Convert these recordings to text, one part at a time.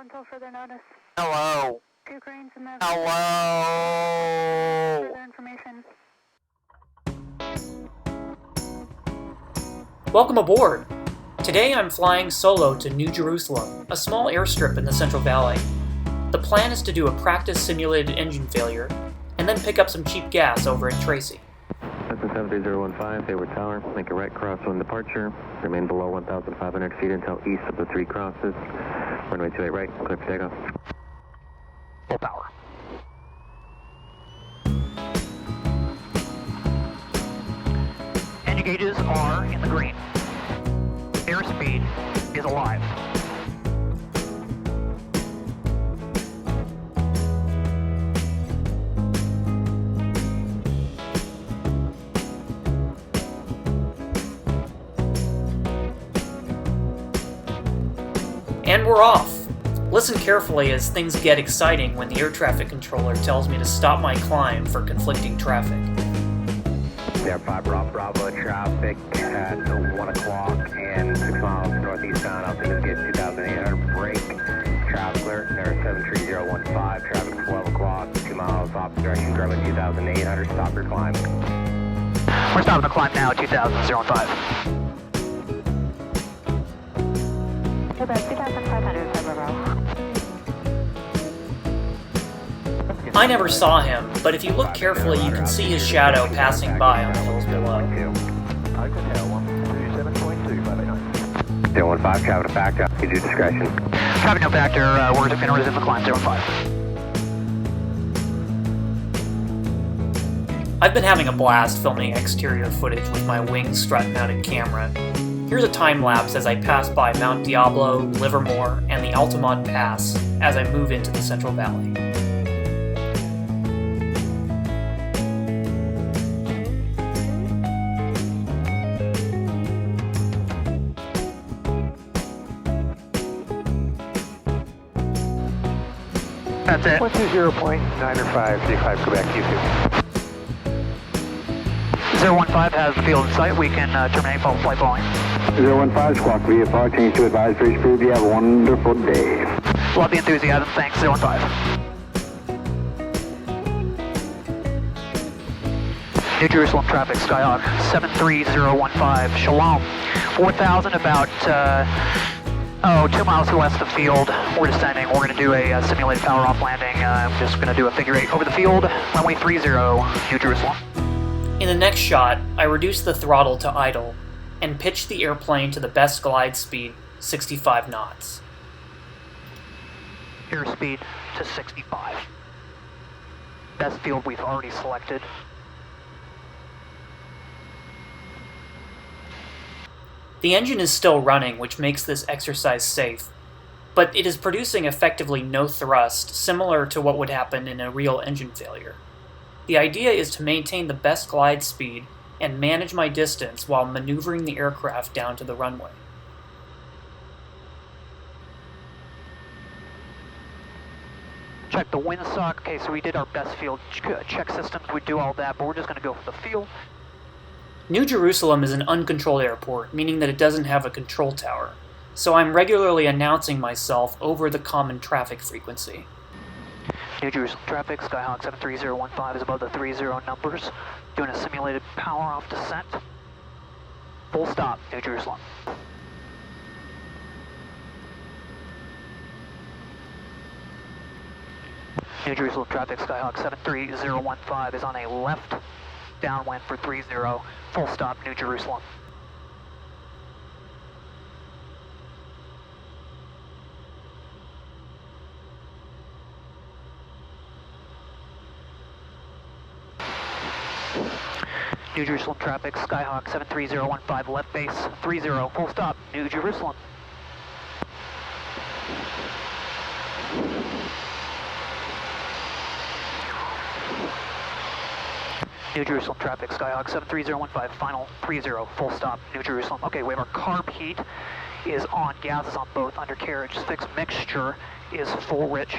Until further notice. Hello. 2 cranes in the... Hello. Further information. Welcome aboard! Today I'm flying solo to New Jerusalem, a small airstrip in the Central Valley. The plan is to do a practice simulated engine failure, and then pick up some cheap gas over at Tracy. That's 73015, Hayward Tower. Make a right crosswind departure. Remain below 1,500 feet until east of the 3 crosses. Runway 28 right, clear for takeoff. Full power. Engine gauges are in the green. Airspeed is alive. And we're off! Listen carefully as things get exciting when the air traffic controller tells me to stop my climb for conflicting traffic. Air 5 Bravo traffic at 1 o'clock and 6 miles northeastbound out to Newgate 2800 break. Traffic clear, there 73015, traffic 12 o'clock, 2 miles off direction, Grumman 2800, stop your climb. We're stopping the climb now, 2005. About 2,500 February. I never saw him, but if you look carefully you can see his shadow passing by on the hills below. 015, traffic to factor, use your discretion. Traffic no factor, we're going to resume the climb, 05. I've been having a blast filming exterior footage with my wing strut-mounted camera. Here's a time-lapse as I pass by Mount Diablo, Livermore, and the Altamont Pass as I move into the Central Valley. That's it. 120.90535, Quebec, U2. 015 has the field in sight. We can terminate flight following. 015, squawk VFR, change to advisory speed. You have a wonderful day. Love the enthusiasm. Thanks, 015. New Jerusalem traffic, Skyhawk 73015, Shalom. 4,000, about 2 miles west of field. We're descending. We're going to do a simulated power off landing. I'm just going to do a figure 8 over the field. Runway 30, New Jerusalem. In the next shot, I reduce the throttle to idle and pitch the airplane to the best glide speed, 65 knots. Airspeed to 65. Best field we've already selected. The engine is still running, which makes this exercise safe, but it is producing effectively no thrust, similar to what would happen in a real engine failure. The idea is to maintain the best glide speed and manage my distance while maneuvering the aircraft down to the runway. Check the windsock. Okay, so we did our best field check systems. We do all that, but we're just going to go for the field. New Jerusalem is an uncontrolled airport, meaning that it doesn't have a control tower, so I'm regularly announcing myself over the common traffic frequency. New Jerusalem traffic, Skyhawk 73015 is above the 30 numbers. Doing a simulated power off descent. Full stop, New Jerusalem. New Jerusalem traffic, Skyhawk 73015 is on a left downwind for 30. Full stop, New Jerusalem. New Jerusalem traffic, Skyhawk 73015, left base 30, full stop, New Jerusalem. New Jerusalem traffic, Skyhawk 73015, final 30, full stop, New Jerusalem. Okay, we have our carb heat is on, gases on both undercarriage, fixed mixture is full rich.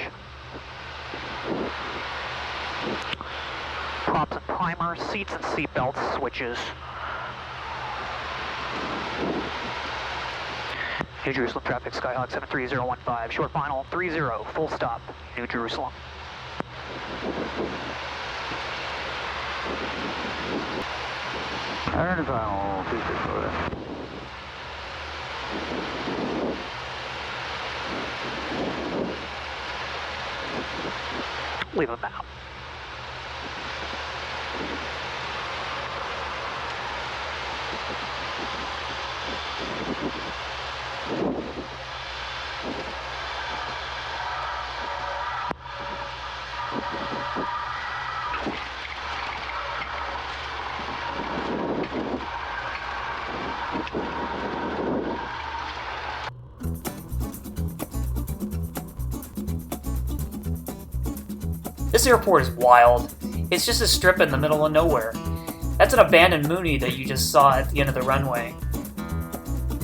Props and primer, seats and seat belts, switches. New Jerusalem traffic, Skyhawk 73015, short final 30, full stop, New Jerusalem. Iron final 26 over there. Leave them out. This airport is wild. It's just a strip in the middle of nowhere. That's an abandoned Mooney that you just saw at the end of the runway.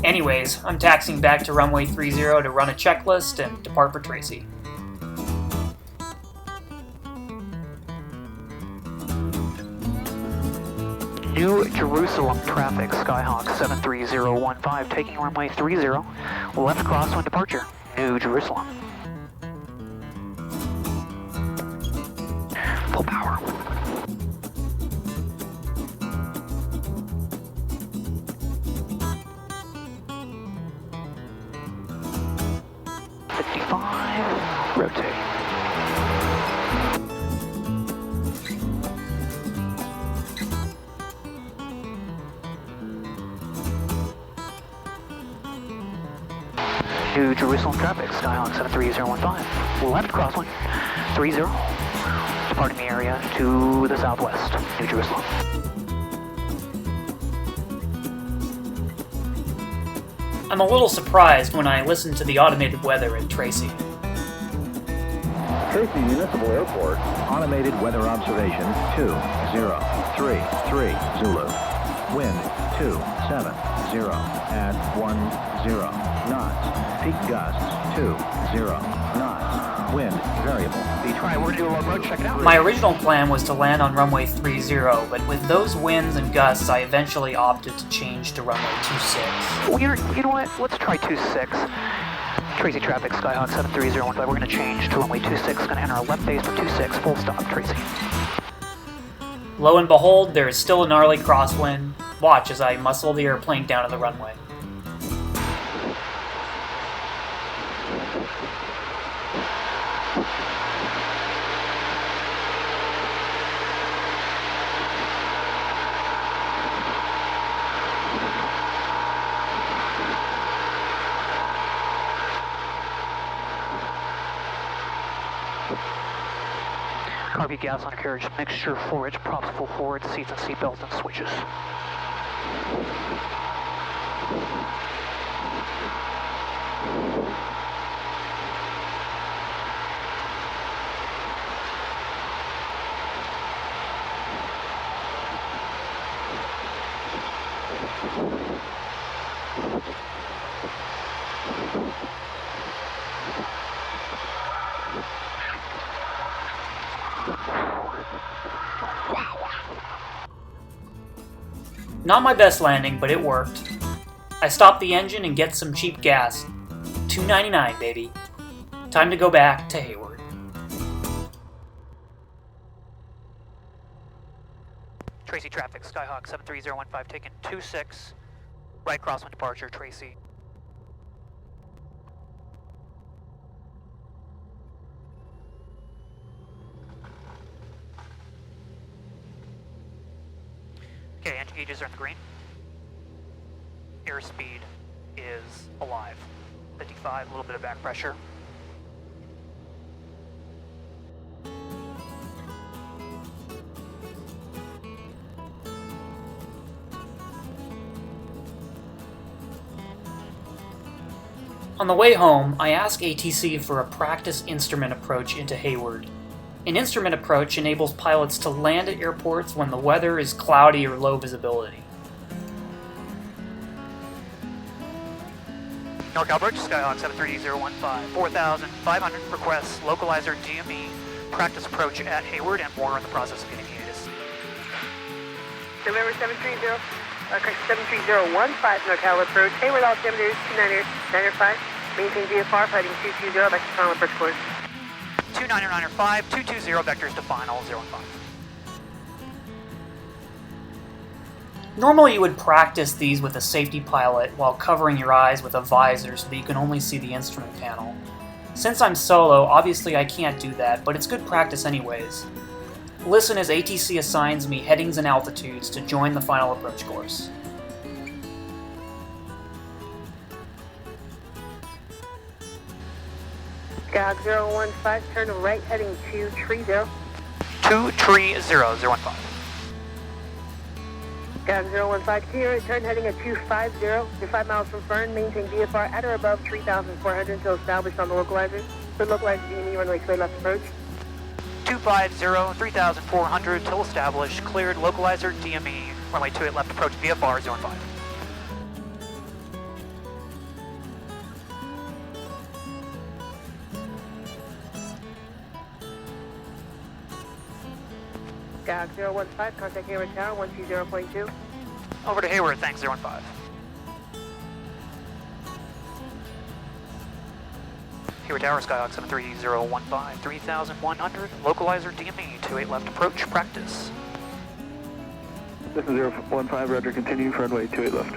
Anyways, I'm taxiing back to runway 30 to run a checklist and depart for Tracy. New Jerusalem traffic, Skyhawk 73015, taking runway 30, left crosswind departure, New Jerusalem. Full power. Rotate. New Jerusalem traffic, Skyhawk 73015, left crosswind, 30, departing the area to the southwest, New Jerusalem. I'm a little surprised when I listen to the automated weather at Tracy. Tracy Municipal Airport, automated weather observation 2033 Zulu. Wind 270 at 10 knots. Peak gusts 20 knots. Wind variable. Alright, we're gonna do a low approach, check it out. My original plan was to land on runway 30, but with those winds and gusts, I eventually opted to change to runway 26. Well, you know what? Let's try 26. Tracy traffic, Skyhawk 73015. We're going to change to runway 26. Going to enter our left base for 26. Full stop, Tracy. Lo and behold, there is still a gnarly crosswind. Watch as I muscle the airplane down to the runway. Carby gas undercarriage, mixture forward, props full forward, seats and seatbelts and switches. Not my best landing, but it worked. I stopped the engine and get some cheap gas. $2.99, baby. Time to go back to Hayward. Tracy traffic, Skyhawk 73015, taking 26, right crosswind departure, Tracy. Okay, engine gauges are in the green. Airspeed is alive. 55, a little bit of back pressure. On the way home, I ask ATC for a practice instrument approach into Hayward. An instrument approach enables pilots to land at airports when the weather is cloudy or low visibility. NorCal Bridge, Skyhawk 73015, 4,500 requests, localizer DME, practice approach at Hayward, and more in the process of getting hiatus. November 730. correct 73015 NorCal approach. Hayward altimeter 299.5. Maintain VFR, heading 220, back to final approach course. 299.5, 220, vectors to final 015. Normally you would practice these with a safety pilot while covering your eyes with a visor so that you can only see the instrument panel. Since I'm solo, obviously I can't do that, but it's good practice anyways. Listen as ATC assigns me headings and altitudes to join the final approach course. Skyhawk 015, turn right heading 230. 230, 015. Skyhawk 015, continue turn heading at 250. You're 5 miles from Fern. Maintain VFR at or above 3,400 until established on the localizer. For localizer DME, runway 28 left approach. 250, 3,400 till established, cleared, localizer, DME, runway 28 left approach, VFR 05. Skyhawk 015, contact Hayward Tower 120.2. Over to Hayward, thanks, 015. Hayward Tower, Skyhawk 73015, 3,100, localizer, DME, 28 left approach, practice. This is 015, roger, continue, runway 28 left.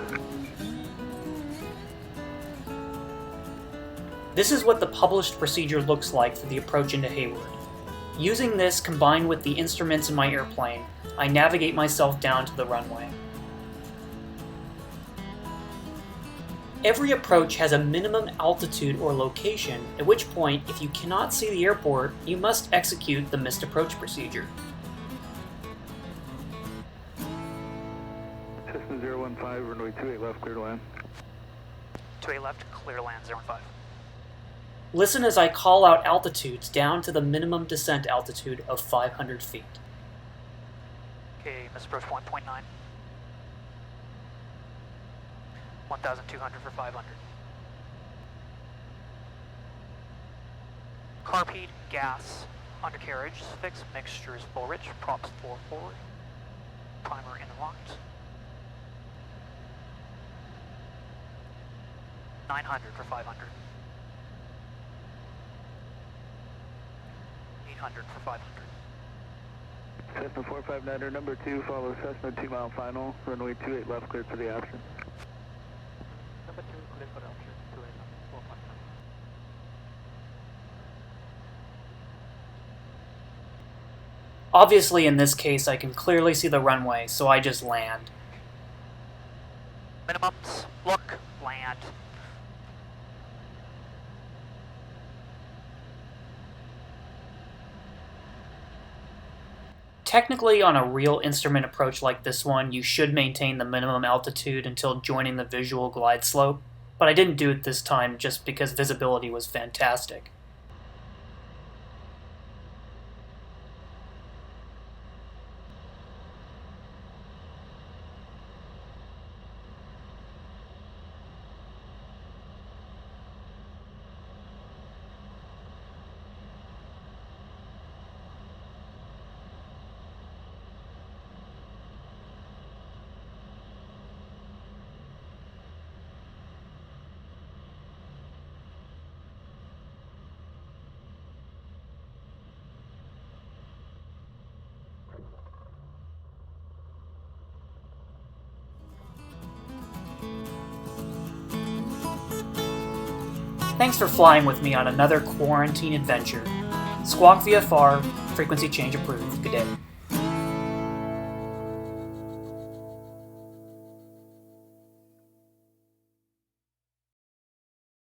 This is what the published procedure looks like for the approach into Hayward. Using this combined with the instruments in my airplane, I navigate myself down to the runway. Every approach has a minimum altitude or location, at which point, if you cannot see the airport, you must execute the missed approach procedure. System 015, runway 28 left, clear to land. 28 left, clear land, 05. Listen as I call out altitudes down to the minimum descent altitude of 500 feet. Okay, missed approach 1.9. 1,200 for 500. Carb heat, gas, undercarriage, fixed, mixtures full rich, props full forward, primer interlocked. 900 for 500. 800 for 500. Cessna 459er, number 2, follow Cessna 2 mile final, runway 28 left, cleared for the option. Number 2, clear for the option, 28 left, 459. Obviously in this case I can clearly see the runway, so I just land. Minimums, look, land. Technically, on a real instrument approach like this one, you should maintain the minimum altitude until joining the visual glide slope, but I didn't do it this time just because visibility was fantastic. Thanks for flying with me on another quarantine adventure. Squawk VFR, frequency change approved. Good day.